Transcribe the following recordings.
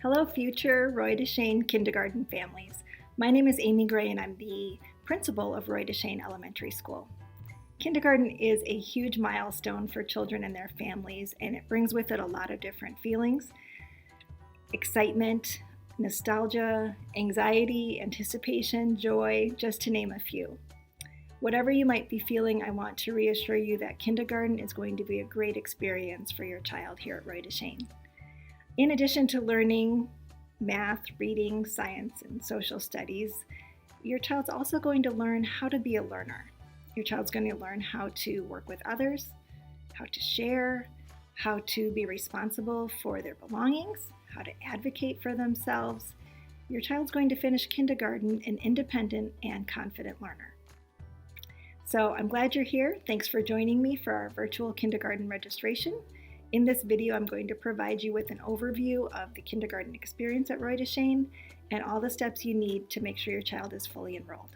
Hello, future Roy DeShane kindergarten families. My name is Amy Gray and I'm the principal of Roy DeShane Elementary School. Kindergarten is a huge milestone for children and their families, and it brings with it a lot of different feelings: excitement, nostalgia, anxiety, anticipation, joy, just to name a few. Whatever you might be feeling, I want to reassure you that kindergarten is going to be a great experience for your child here at Roy DeShane. In addition to learning math, reading, science, and social studies, your child's also going to learn how to be a learner. Your child's going to learn how to work with others, how to share, how to be responsible for their belongings, how to advocate for themselves. Your child's going to finish kindergarten an independent and confident learner. So I'm glad you're here. Thanks for joining me for our virtual kindergarten registration. In this video, I'm going to provide you with an overview of the kindergarten experience at Roy DeShane and all the steps you need to make sure your child is fully enrolled.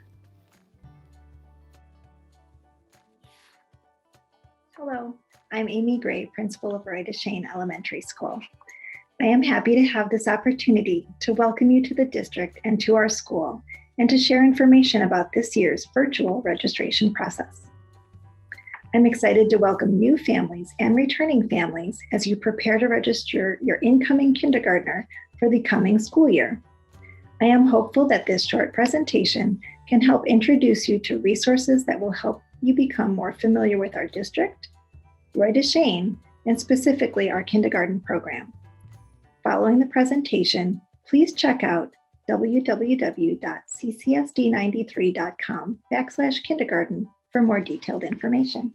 Hello, I'm Amy Gray, principal of Roy DeShane Elementary School. I am happy to have this opportunity to welcome you to the district and to our school and to share information about this year's virtual registration process. I'm excited to welcome new families and returning families as you prepare to register your incoming kindergartner for the coming school year. I am hopeful that this short presentation can help introduce you to resources that will help you become more familiar with our district, Roy DeShane, and specifically our kindergarten program. Following the presentation, please check out www.ccsd93.com/kindergarten for more detailed information.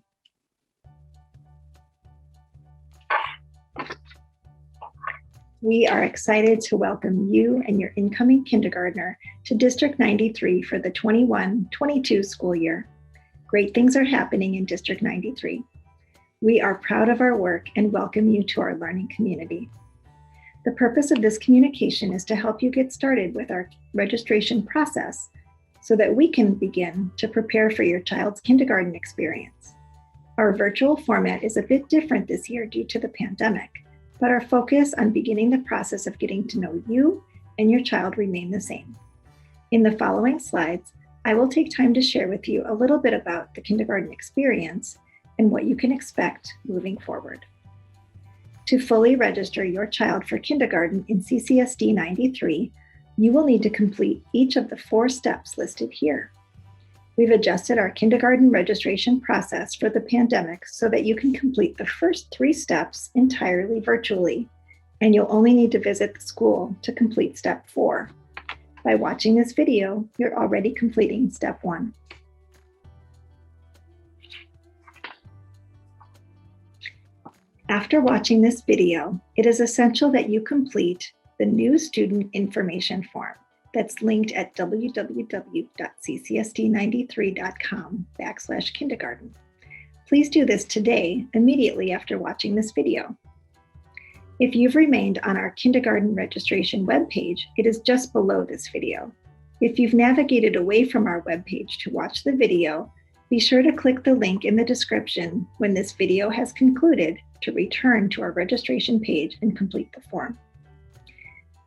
We are excited to welcome you and your incoming kindergartner to District 93 for the 21-22 school year. Great things are happening in District 93. We are proud of our work and welcome you to our learning community. The purpose of this communication is to help you get started with our registration process so that we can begin to prepare for your child's kindergarten experience. Our virtual format is a bit different this year due to the pandemic, but our focus on beginning the process of getting to know you and your child remain the same. In the following slides, I will take time to share with you a little bit about the kindergarten experience and what you can expect moving forward. To fully register your child for kindergarten in CCSD 93, you will need to complete each of the 4 steps listed here. We've adjusted our kindergarten registration process for the pandemic so that you can complete the first 3 steps entirely virtually, and you'll only need to visit the school to complete step 4. By watching this video, you're already completing step 1. After watching this video, it is essential that you complete the new student information form that's linked at www.ccsd93.com/kindergarten. Please do this today, immediately after watching this video. If you've remained on our kindergarten registration webpage, it is just below this video. If you've navigated away from our webpage to watch the video, be sure to click the link in the description when this video has concluded to return to our registration page and complete the form.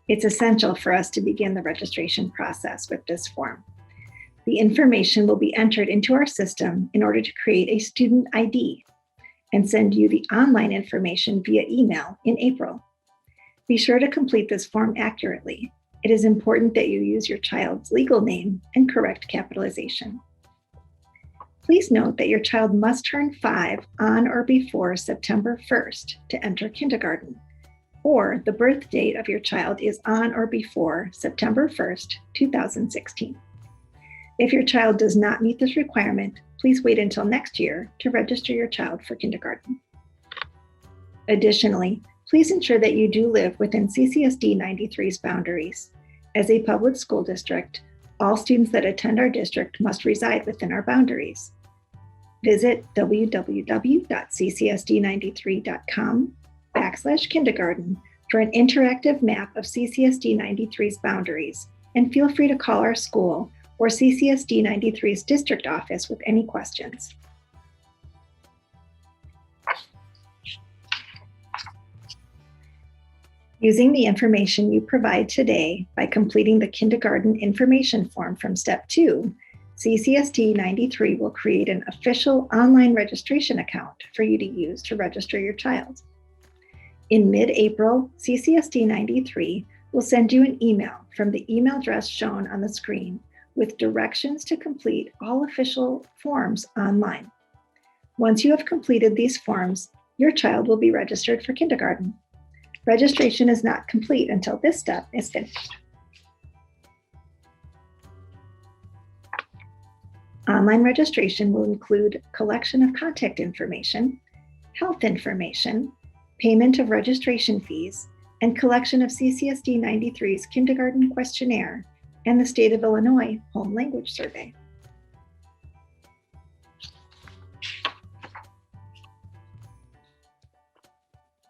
It's essential for us to begin the registration process with this form. The information will be entered into our system in order to create a student ID and send you the online information via email in April. Be sure to complete this form accurately. It is important that you use your child's legal name and correct capitalization. Please note that your child must turn 5 on or before September 1st to enter kindergarten, or the birth date of your child is on or before September 1st, 2016. If your child does not meet this requirement, please wait until next year to register your child for kindergarten. Additionally, please ensure that you do live within CCSD 93's boundaries. As a public school district, all students that attend our district must reside within our boundaries. Visit www.ccsd93.com/kindergarten for an interactive map of CCSD 93's boundaries, and feel free to call our school or CCSD 93's district office with any questions. Using the information you provide today by completing the kindergarten information form from Step 2, CCSD 93 will create an official online registration account for you to use to register your child. In mid-April, CCSD 93 will send you an email from the email address shown on the screen with directions to complete all official forms online. Once you have completed these forms, your child will be registered for kindergarten. Registration is not complete until this step is finished. Online registration will include collection of contact information, health information, payment of registration fees, and collection of CCSD 93's kindergarten questionnaire and the State of Illinois Home Language Survey.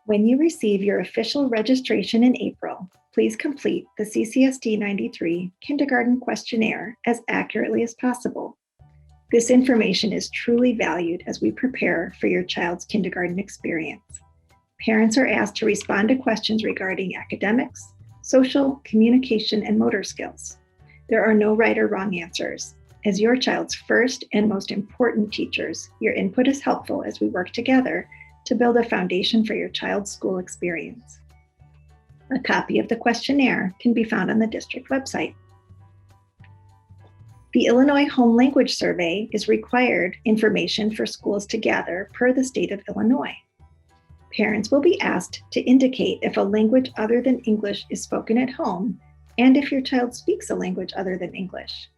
When you receive your official registration in April, please complete the CCSD 93 kindergarten questionnaire as accurately as possible. This information is truly valued as we prepare for your child's kindergarten experience. Parents are asked to respond to questions regarding academics, social, communication, and motor skills. There are no right or wrong answers. As your child's first and most important teachers, your input is helpful as we work together to build a foundation for your child's school experience. A copy of the questionnaire can be found on the district website. The Illinois Home Language Survey is required information for schools to gather per the state of Illinois. Parents will be asked to indicate if a language other than English is spoken at home and if your child speaks a language other than English.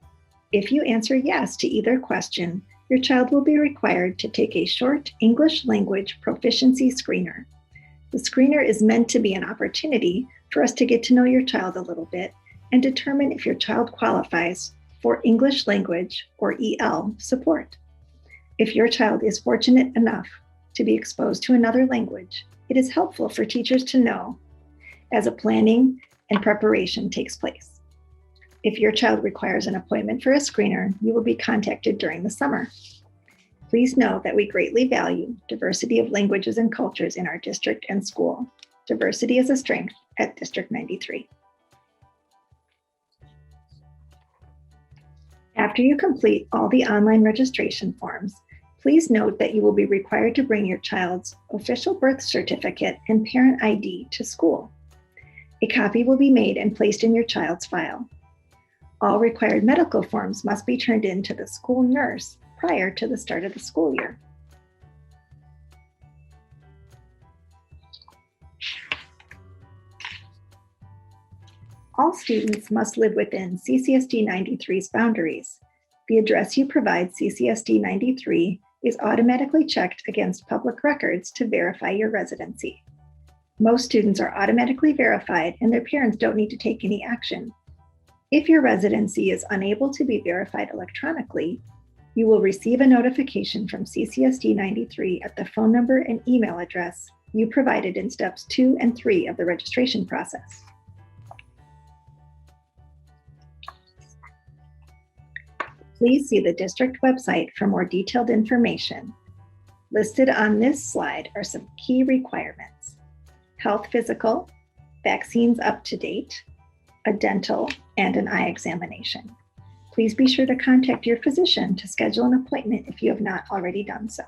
If you answer yes to either question, your child will be required to take a short English language proficiency screener. The screener is meant to be an opportunity for us to get to know your child a little bit and determine if your child qualifies for English language or EL support. If your child is fortunate enough to be exposed to another language, it is helpful for teachers to know as a planning and preparation takes place. If your child requires an appointment for a screener, you will be contacted during the summer. Please know that we greatly value diversity of languages and cultures in our district and school. Diversity is a strength at District 93. After you complete all the online registration forms, please note that you will be required to bring your child's official birth certificate and parent ID to school. A copy will be made and placed in your child's file. All required medical forms must be turned in to the school nurse prior to the start of the school year. All students must live within CCSD 93's boundaries. The address you provide CCSD 93 is automatically checked against public records to verify your residency. Most students are automatically verified and their parents don't need to take any action. If your residency is unable to be verified electronically, you will receive a notification from CCSD 93 at the phone number and email address you provided in steps 2 and 3 of the registration process. Please see the district website for more detailed information. Listed on this slide are some key requirements: health physical, vaccines up to date, a dental, and an eye examination. Please be sure to contact your physician to schedule an appointment if you have not already done so.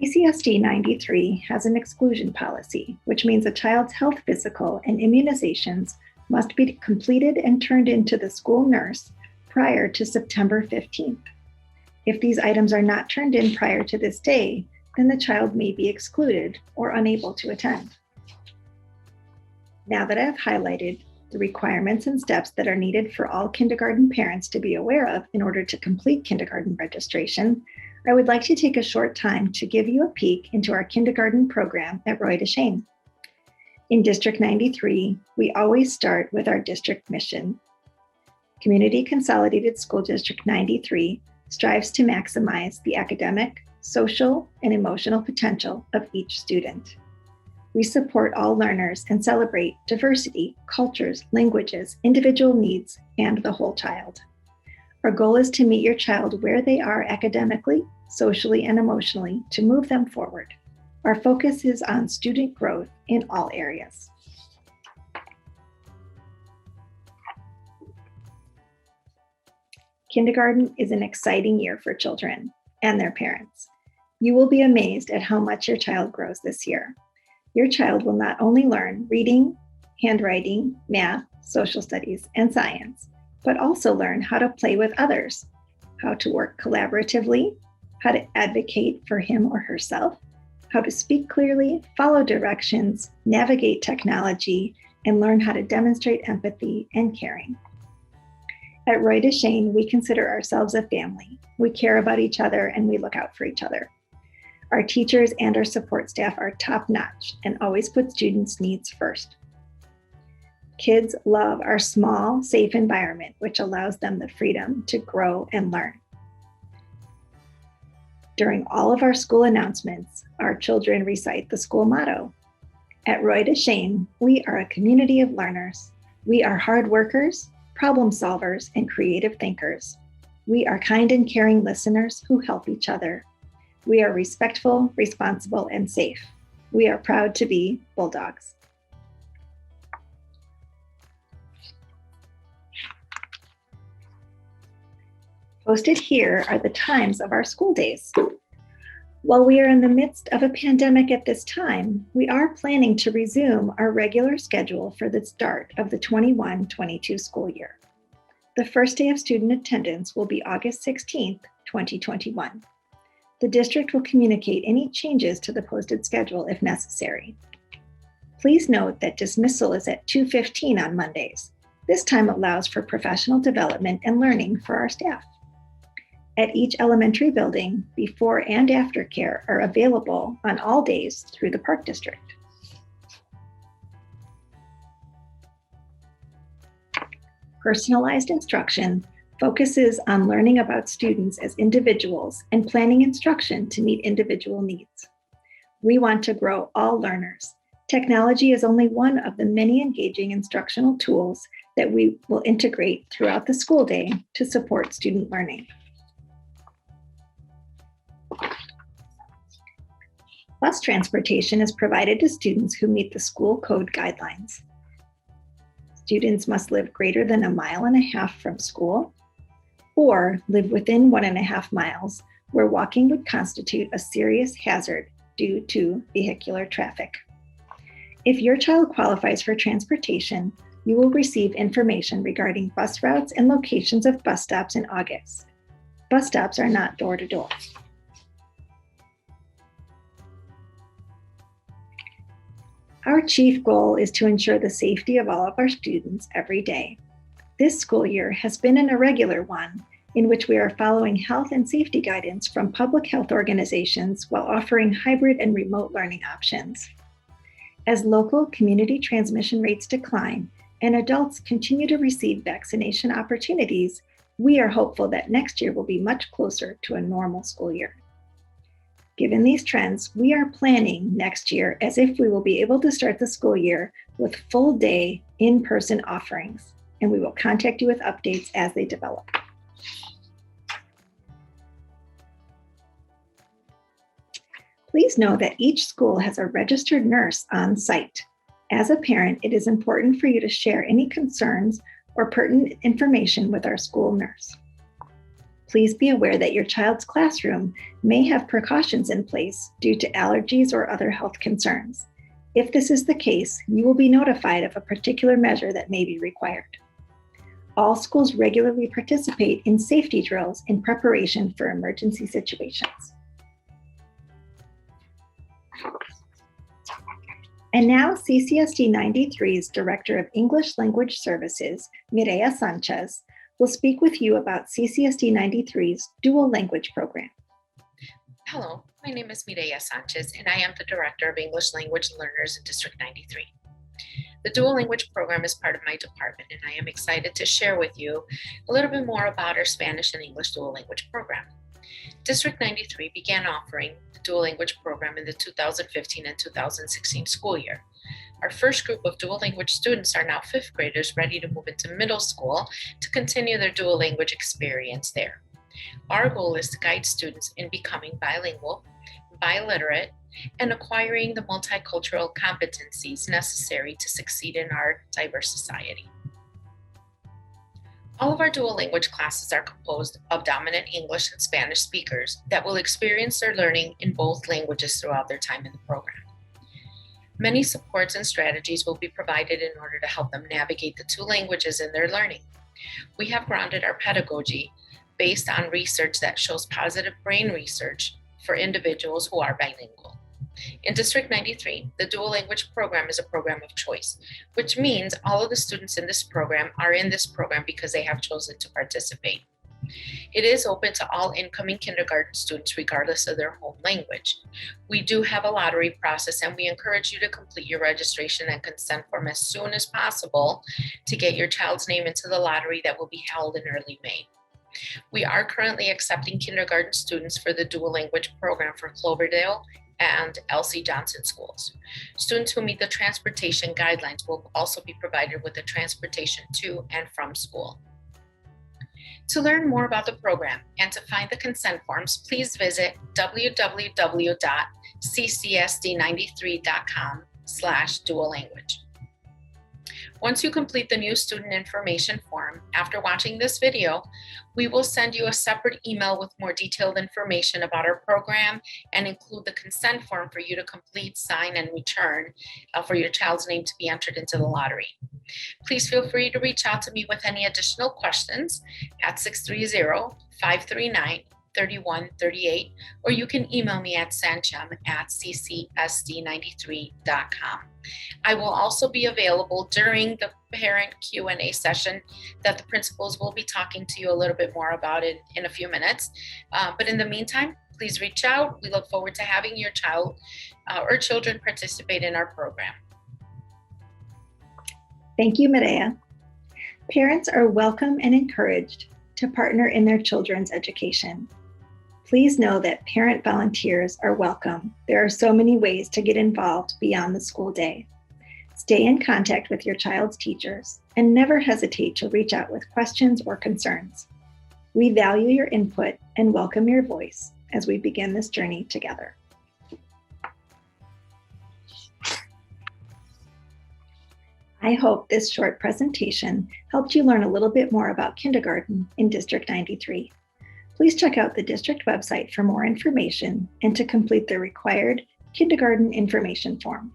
CCSD 93 has an exclusion policy, which means a child's health physical and immunizations must be completed and turned into the school nurse prior to September 15th. If these items are not turned in prior to this day, then the child may be excluded or unable to attend. Now that I have highlighted the requirements and steps that are needed for all kindergarten parents to be aware of in order to complete kindergarten registration, I would like to take a short time to give you a peek into our kindergarten program at DeShane. In District 93, we always start with our district mission. Community Consolidated School District 93 strives to maximize the academic, social, and emotional potential of each student. We support all learners and celebrate diversity, cultures, languages, individual needs, and the whole child. Our goal is to meet your child where they are academically, socially, and emotionally to move them forward. Our focus is on student growth in all areas. Kindergarten is an exciting year for children and their parents. You will be amazed at how much your child grows this year. Your child will not only learn reading, handwriting, math, social studies, and science, but also learn how to play with others, how to work collaboratively, how to advocate for him or herself, how to speak clearly, follow directions, navigate technology, and learn how to demonstrate empathy and caring. At DeShane, we consider ourselves a family. We care about each other and we look out for each other. Our teachers and our support staff are top-notch and always put students' needs first. Kids love our small, safe environment, which allows them the freedom to grow and learn. During all of our school announcements, our children recite the school motto. At DeShane, we are a community of learners. We are hard workers, problem solvers, and creative thinkers. We are kind and caring listeners who help each other. We are respectful, responsible, and safe. We are proud to be Bulldogs. Posted here are the times of our school days. While we are in the midst of a pandemic at this time, we are planning to resume our regular schedule for the start of the 21-22 school year. The first day of student attendance will be August 16th, 2021. The district will communicate any changes to the posted schedule if necessary. Please note that dismissal is at 2:15 on Mondays. This time allows for professional development and learning for our staff. At each elementary building, before and after care are available on all days through the Park District. Personalized instruction focuses on learning about students as individuals and planning instruction to meet individual needs. We want to grow all learners. Technology is only one of the many engaging instructional tools that we will integrate throughout the school day to support student learning. Bus transportation is provided to students who meet the school code guidelines. Students must live greater than 1.5 miles from school or live within 1.5 miles where walking would constitute a serious hazard due to vehicular traffic. If your child qualifies for transportation, you will receive information regarding bus routes and locations of bus stops in August. Bus stops are not door-to-door. Our chief goal is to ensure the safety of all of our students every day. This school year has been an irregular one in which we are following health and safety guidance from public health organizations while offering hybrid and remote learning options. As local community transmission rates decline and adults continue to receive vaccination opportunities, we are hopeful that next year will be much closer to a normal school year. Given these trends, we are planning next year as if we will be able to start the school year with full day in-person offerings, and we will contact you with updates as they develop. Please know that each school has a registered nurse on site. As a parent, it is important for you to share any concerns or pertinent information with our school nurse. Please be aware that your child's classroom may have precautions in place due to allergies or other health concerns. If this is the case, you will be notified of a particular measure that may be required. All schools regularly participate in safety drills in preparation for emergency situations. And now CCSD 93's Director of English Language Services, Mireya Sanchez, will speak with you about CCSD 93's dual language program. Hello, my name is Mireya Sanchez, and I am the Director of English Language Learners in District 93. The dual language program is part of my department, and I am excited to share with you a little bit more about our Spanish and English dual language program. District 93 began offering the dual language program in the 2015 and 2016 school year. Our first group of dual language students are now fifth graders ready to move into middle school to continue their dual language experience there. Our goal is to guide students in becoming bilingual, biliterate, and acquiring the multicultural competencies necessary to succeed in our diverse society. All of our dual language classes are composed of dominant English and Spanish speakers that will experience their learning in both languages throughout their time in the program. Many supports and strategies will be provided in order to help them navigate the two languages in their learning. We have grounded our pedagogy based on research that shows positive brain research for individuals who are bilingual. In District 93, the dual language program is a program of choice, which means all of the students in this program are in this program because they have chosen to participate. It is open to all incoming kindergarten students regardless of their home language. We do have a lottery process, and we encourage you to complete your registration and consent form as soon as possible to get your child's name into the lottery that will be held in early May. We are currently accepting kindergarten students for the dual language program for Cloverdale and Elsie Johnson schools. Students who meet the transportation guidelines will also be provided with the transportation to and from school. To learn more about the program and to find the consent forms, please visit www.ccsd93.com/dual language. Once you complete the new student information form, after watching this video, we will send you a separate email with more detailed information about our program and include the consent form for you to complete, sign, and return for your child's name to be entered into the lottery. Please feel free to reach out to me with any additional questions at 630-539-3138, or you can email me at sanchem@ccsd93.com. I will also be available during the parent Q&A session that the principals will be talking to you a little bit more about it in a few minutes. But in the meantime, please reach out. We look forward to having your child or children participate in our program. Thank you, Medea. Parents are welcome and encouraged to partner in their children's education. Please know that parent volunteers are welcome. There are so many ways to get involved beyond the school day. Stay in contact with your child's teachers and never hesitate to reach out with questions or concerns. We value your input and welcome your voice as we begin this journey together. I hope this short presentation helped you learn a little bit more about kindergarten in District 93. Please check out the district website for more information and to complete the required kindergarten information form.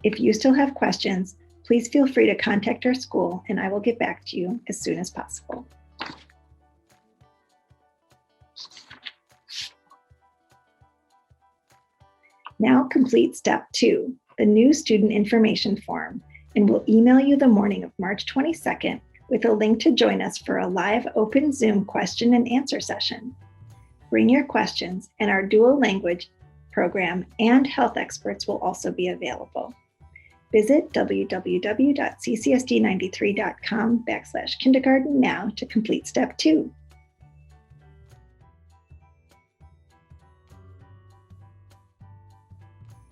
If you still have questions, please feel free to contact our school and I will get back to you as soon as possible. Now complete step 2, the new student information form, and we'll email you the morning of March 22nd with a link to join us for a live open Zoom question and answer session. Bring your questions, and our dual language program and health experts will also be available. Visit www.ccsd93.com/kindergarten now to complete step 2.